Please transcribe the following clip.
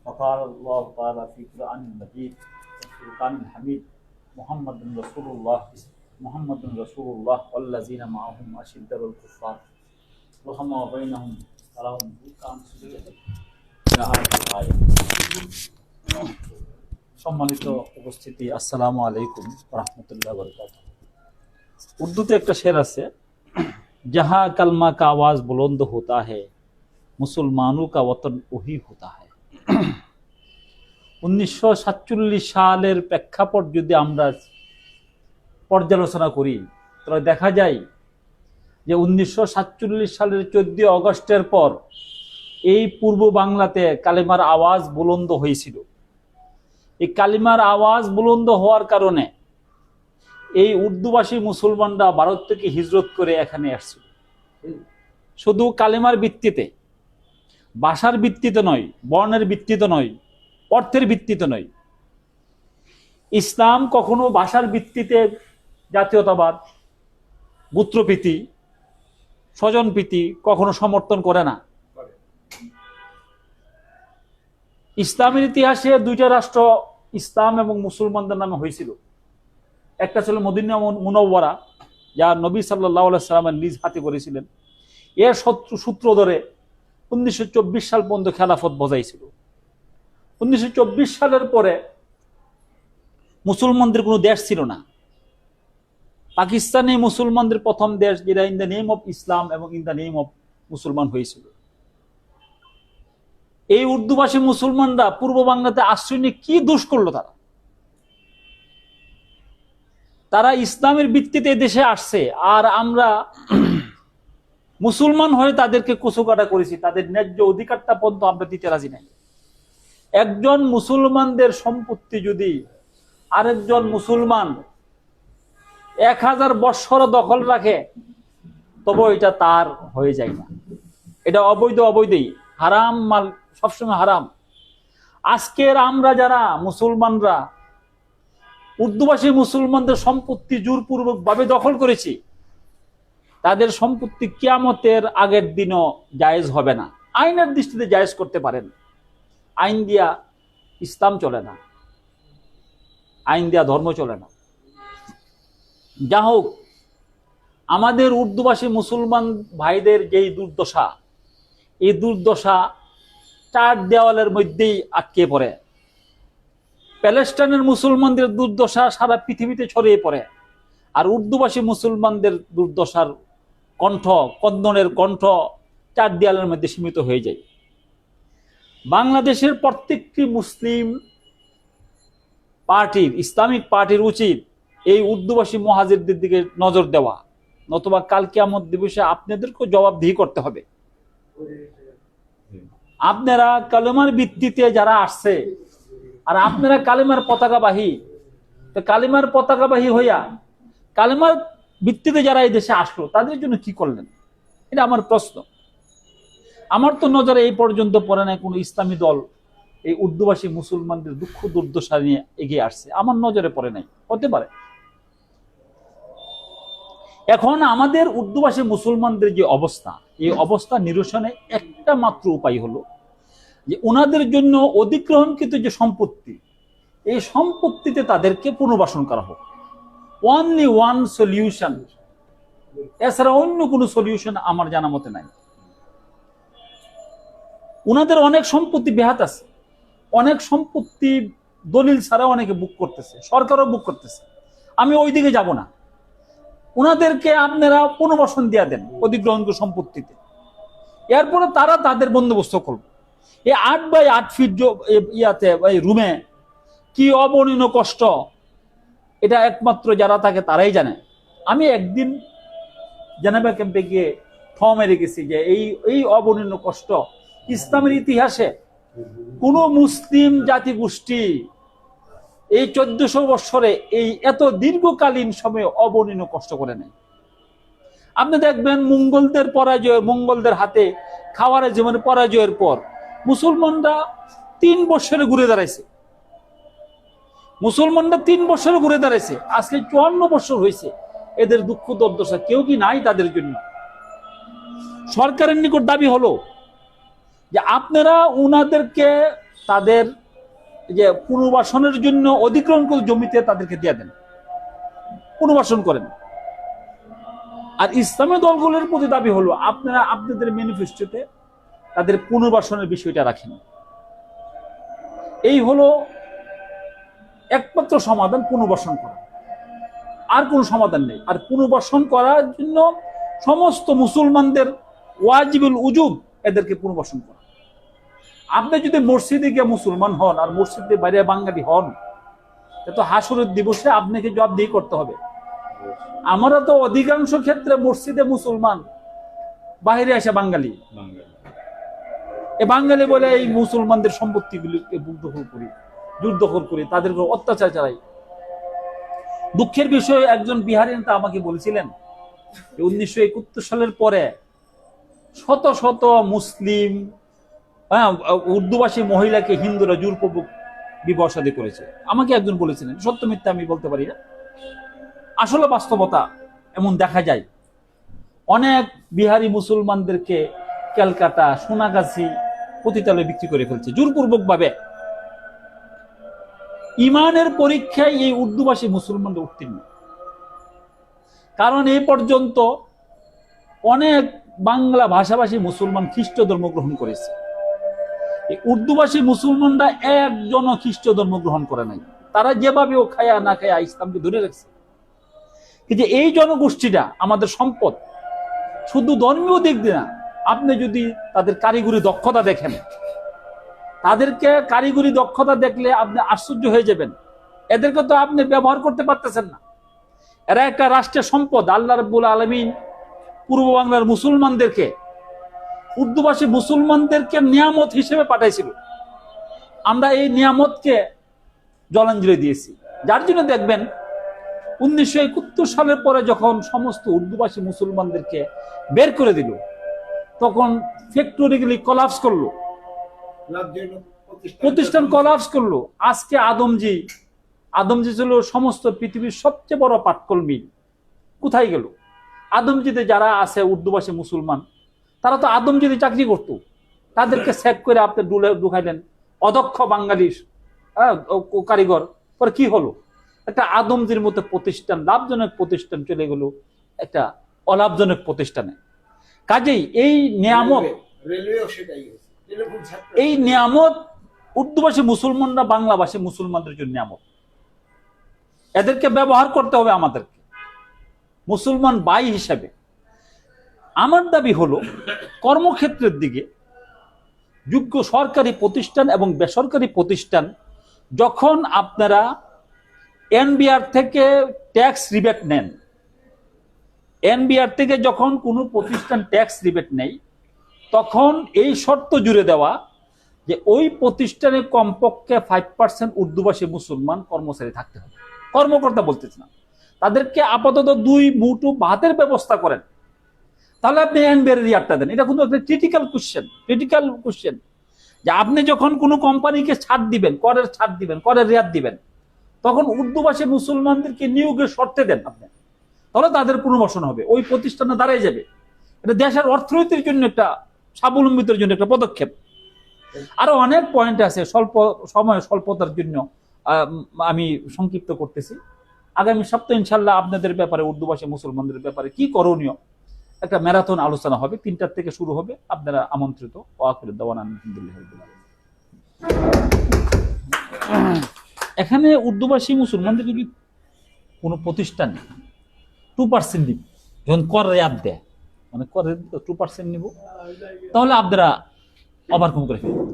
وقال الله تعالى في القرآن المجيد والفرقان الحميد محمد رسول الله والذين معهم أشداء على الكفار رحماء بينهم تراهم ركعا سجدا إلى آخر الآية। সম্মানিত উপস্থিতি, আসসালামু আলাইকুম ওয়া রাহমাতুল্লাহি ওয়া বারাকাতুহু। উর্দুতে একটা শের আছে, जहाँ कलमा का आवाज बुलंद होता है मुसलमानों का वतन वही होता है। 1947 সালের প্রেক্ষাপট যদি আমরা পর্যালোচনা করি তাহলে দেখা যায় যে 1947 সালের 14 আগস্টের পর এই পূর্ব বাংলাতে কালেমার আওয়াজ বুলন্দ হয়েছিল। এই কালিমার আওয়াজ বুলন্দ হওয়ার কারণে এই উর্দুভাষী মুসলমানরা ভারত থেকে হিজরত করে এখানে আসছিল। শুধু কালেমার ভিত্তিতে, ভাষার ভিত্তিতে নয়, বর্ণের ভিত্তিতে নয়, অর্থের ভিত্তিতে নয়। ইসলাম কখনো ভাষার ভিত্তিতে জাতীয়তাবাদ, গোত্রপ্রীতি, স্বজনপ্রীতি কখনো সমর্থন করে না। ইসলামের ইতিহাসে দুইটা রাষ্ট্র ইসলাম এবং মুসলমানদের নামে হয়েছিল। একটা ছিল মদিনা মুনাওয়ারা, যা নবী সাল্লাল্লাহু আলাইহি সাল্লামের নিজ হাতে করেছিলেন। এর সূত্র ধরে 1924 সাল পর্যন্ত খেলাফত বজাইছিল। 1924 সালের পরে মুসলমানদের কোনো দেশ ছিল না। পাকিস্তানে মুসলমানদের প্রথম দেশ, যেটা in the name of Islam এবং ইন দ্য নেম অফ মুসলমান হয়েছিল। এই উর্দুভাষী মুসলমানরা পূর্ব বাংলাতে আশ্রয় নিয়ে কি দোষ করলো? তারা ইসলামের ভিত্তিতে দেশে আসছে, আর আমরা মুসলমান হয়ে তাদেরকে কুচকাটা করেছি। তাদের ন্যায্য অধিকারটা পর্যন্ত আমরা দিতে রাজি নাই। একজন মুসলমানদের সম্পত্তি যদি আরেকজন মুসলমান 1000 বৎসর দখল রাখে, তবে এটা তার হয়ে যায় না। এটা অবৈধই হারাম মাল, সবসময় হারাম। আজকের আমরা যারা মুসলমানরা উর্দুভাষী মুসলমানদের সম্পত্তি জোরপূর্বক ভাবে দখল করেছি, তাদের সম্পত্তি কিয়ামতের আগের দিনও জায়েজ হবে না। আইনের দৃষ্টিতে জায়েজ করতে পারেন, আইন দিয়া ইসলাম চলে না, আইন দিয়া ধর্ম চলে না। যা হোক, আমাদের উর্দুভাষী মুসলমান ভাইদের যেই দুর্দশা, এই দুর্দশা 4 দেওয়ালের মধ্যেই আটকে পড়ে। প্যালেস্টাইনের মুসলমানদের দুর্দশা সারা পৃথিবীতে ছড়িয়ে পড়ে, আর উর্দুভাষী মুসলমানদের দুর্দশার কণ্ঠ, কন্দনের কণ্ঠ 4 দেয়ালের মধ্যে সীমিত হয়ে যায়। বাংলাদেশের প্রত্যেকটি মুসলিম পার্টির, ইসলামিক পার্টির উচিত এই উর্দুভাষী মুহাজিরদের দিকে নজর দেওয়া, নতুবা কাল কিয়ামত দিবসে আপনাদেরকেও জবাবদিহি করতে হবে। আপনারা কালেমার ভিত্তিতে যারা আসছে, আর আপনারা কালেমার পতাকাবাহী, তো কালেমার পতাকাবাহী হইয়া কালেমার ভিত্তিতে যারা এই দেশে আসলো, তাদের জন্য কি করলেন? এটা আমার প্রশ্ন। আমার তো নজরে এই পর্যন্ত পড়ে নাই কোনো ইসলামী দল এই উর্দুভাষী মুসলমানদের দুঃখ দুর্দশা নিয়ে এগিয়ে আসছে। আমার নজরে পড়ে নাই, হতে পারে। এখন আমাদের উর্দুভাষী মুসলমানদের যে অবস্থা, এই অবস্থা নিরসনে একটা মাত্র উপায় হলো যে ওনাদের জন্য অধিগ্রহণকৃত যে সম্পত্তি, এই সম্পত্তিতে তাদেরকে পুনর্বাসন করা হোক। অনলি ওয়ান সলিউশন, এছাড়া অন্য কোনো সলিউশন আমার জানা মতে নাই। ওনাদের অনেক সম্পত্তি বেহাত আছে, অনেক সম্পত্তি দলিল ছাড়া অনেকে বুক করতেছে, সরকারও বুক করতেছে। আমি ওই দিকে যাব না। ওনাদেরকে আপনারা পুনর্বাসন দিয়া দেন অধিগ্রহণকৃত সম্পত্তিতে, এরপরে তারা তাদের বন্দোবস্ত করবে। এই 8 বাই 8 ফিট ইয়াতে রুমে কি অবর্ণনীয় কষ্ট, এটা একমাত্র যারা থাকে তারাই জানে। আমি একদিন জেনেভা ক্যাম্পে গিয়ে মেরে গেছি যে এই অবর্ণনীয় কষ্ট ইসলামের ইতিহাসে কোন মুসলিম জাতি গোষ্ঠী এই 1400 বৎসরে এই এত দীর্ঘকালীন সময়ে অবর্ণনীয় কষ্ট করে নেয়। আপনি দেখবেন মঙ্গলদের পরাজয়, মঙ্গলদের হাতে খাওয়ারের জীবনে পরাজয়ের পর মুসলমানরা 3 বছরে ঘুরে দাঁড়াইছে। মুসলমানরা 3 বছরে ঘুরে দাঁড়াইছে। আজকে 54 বছর হয়েছে। এদের দুঃখ দুর্দশা কেউ কি নাই তাদের জন্য? সরকারের নিকট দাবি হলো যে আপনারা উনাদেরকে তাদের যে পুনর্বাসনের জন্য অধিগ্রহণ করে জমিতে তাদেরকে দিয়ে দেন, পুনর্বাসন করেন। আর ইসলামী দলগুলোর প্রতি দাবি হলো আপনারা আপনাদের ম্যানিফেস্টোতে তাদের পুনর্বাসনের বিষয়টা রাখেন। এই হলো একমাত্র সমাধান, পুনর্বাসন করা, আর কোনো সমাধান নেই। আর পুনর্বাসন করার জন্য সমস্ত মুসলমানদের ওয়াজিবুল উজুব এদেরকে পুনর্বাসন করা। আপনি যদি মসজিদে গিয়ে মুসলমান হন আর মসজিদে বাইরে বাঙালি হন, তো হাসরের দিবসে আপনাকে জবাবদিহি করতে হবে। আমরা তো অধিকাংশ ক্ষেত্রে মসজিদে মুসলমান, বাইরে আসে বাঙালি। এই বাঙালি বলে এই মুসলমানদের সম্পত্তিগুলিকে জোরদখল করি, তাদেরকে অত্যাচার চালাই। দুঃখের বিষয়, একজন বিহারি নেতা আমাকে বলেছিলেন 1971 সালের পরে শত শত মুসলিম উর্দুভাষী মহিলাকে হিন্দুরা জোরপূর্বক বিবাহ শাদী করেছে। আমাকে একজন বলেছিলেন, সত্য মিথ্যা আমি বলতে পারি না, আসলে বাস্তবতা এমন দেখা যায়। অনেক বিহারি মুসলমানদেরকে ক্যালকাটা, সোনাগাছি, পতিতালয়ে বিক্রি করে ফেলছে জোরপূর্বক ভাবে। ইমানের পরীক্ষায় এই উর্দুভাষী মুসলমানরা উত্তীর্ণ, কারণ এই পর্যন্ত অনেক বাংলা ভাষাভাষী মুসলমান খ্রিস্ট ধর্ম গ্রহণ করেছে। এই উর্দুভাষী মুসলমানরা একজনও খ্রিস্ট ধর্ম গ্রহণ করে নাই। তারা যেভাবে ও খায়া না খায়া ইসলামকে ধরে রাখছে। কিন্তু এই জনগোষ্ঠীটা আমাদের সম্পদ, শুধু ধর্মীয় দিক দিয়ে না, আপনি যদি তাদের কারিগরি দক্ষতা দেখেন, তাদেরকে কারিগরি দক্ষতা দেখলে আপনি আশ্চর্য হয়ে যাবেন। এদেরকে তো আপনি ব্যবহার করতে পারতেছেন না। এরা একটা রাষ্ট্রের সম্পদ। আল্লাহ রাব্বুল আলামিন পূর্ব বাংলার মুসলমানদেরকে, উর্দুভাষী মুসলমানদেরকে নিয়ামত হিসেবে পাঠাইছিল। আমরা এই নিয়ামতকে জলাঞ্জলি দিয়েছি। যার জন্য দেখবেন 1971 সালের পরে যখন সমস্ত উর্দুভাষী মুসলমানদেরকে বের করে দিল, তখন ফ্যাক্টরিগুলি কলাপস করলো, প্রতিষ্ঠান কলাপস করলো। আজকে আদমজি ছিল সমস্ত পৃথিবীর সবচেয়ে বড় পাটকল মিল। কোথায় গেল? আদমজিতে যারা আছে উর্দুভাষী মুসলমান, তারা তো আদমজিতে চাকরি করতো, তাদেরকে সেক করে আপনি ঢুকাইলেন অদক্ষ বাঙালির কারিগর। পরে কি হলো? একটা আদমজির মতো প্রতিষ্ঠান, লাভজনক প্রতিষ্ঠান চলে গেল একটা অলাভজনক প্রতিষ্ঠানে। কাজেই এই নিয়ামত উর্দুভাষী মুসলমানরা বাংলাভাষী মুসলমানদের জন্য নিয়ামত। এদেরকে ব্যবহার করতে হবে আমাদেরকে মুসলমান ভাই হিসেবে। আমার দাবি হলো কর্মক্ষেত্রের দিকে যোগ্য সরকারি প্রতিষ্ঠান এবং বেসরকারি প্রতিষ্ঠান, যখন আপনারা এনবিআর থেকে ট্যাক্স রিবেট নেন, এনবিআর থেকে যখন কোনো প্রতিষ্ঠান ট্যাক্স রিবেট নেই, তখন এই শর্ত জুড়ে দেওয়া যে ওই প্রতিষ্ঠানে কমপক্ষে 5% উর্দুভাষী মুসলমান কর্মচারী থাকতে হবে। কর্মকর্তা বলতেছে না, তাদেরকে আপাতত 2 মুঠো ভাতের ব্যবস্থা করেন, তাহলে আপনি এনবিআর রিয়ারটা দেন। এটা কিন্তু একটা ক্রিটিক্যাল কোশ্চেন যে আপনি যখন কোনো কোম্পানিকে ছাড় দিবেন, করের রিয়ার দিবেন, তখন উর্দুভাষী মুসলমানদেরকে নিয়োগের শর্তে দেন আপনি, তাহলে তাদের পুনর্বাসন হবে, ওই প্রতিষ্ঠানে দাঁড়ায় যাবে। এটা দেশের অর্থনীতির জন্য একটা স্বাবলম্বিতার জন্য একটা পদক্ষেপ। আরো অনেক পয়েন্ট আছে, স্বল্পতার জন্য আমি সংক্ষিপ্ত করতেছি। আগামী সপ্তাহে ইনশাল্লাহ আপনাদের ব্যাপারে, উর্দুভাষী মুসলমানদের ব্যাপারে কি করণীয়, একটা ম্যারাথন আলোচনা হবে। 3টার থেকে শুরু হবে, আপনারা আমন্ত্রিত। এখানে উর্দুভাষী মুসলমানদের যদি কোনো প্রতিষ্ঠান 2% নিব, যখন কর রেয়াত দেয়, মানে করে 2% নিব, তাহলে আপনারা ওভারকাম করে ফেলবেন।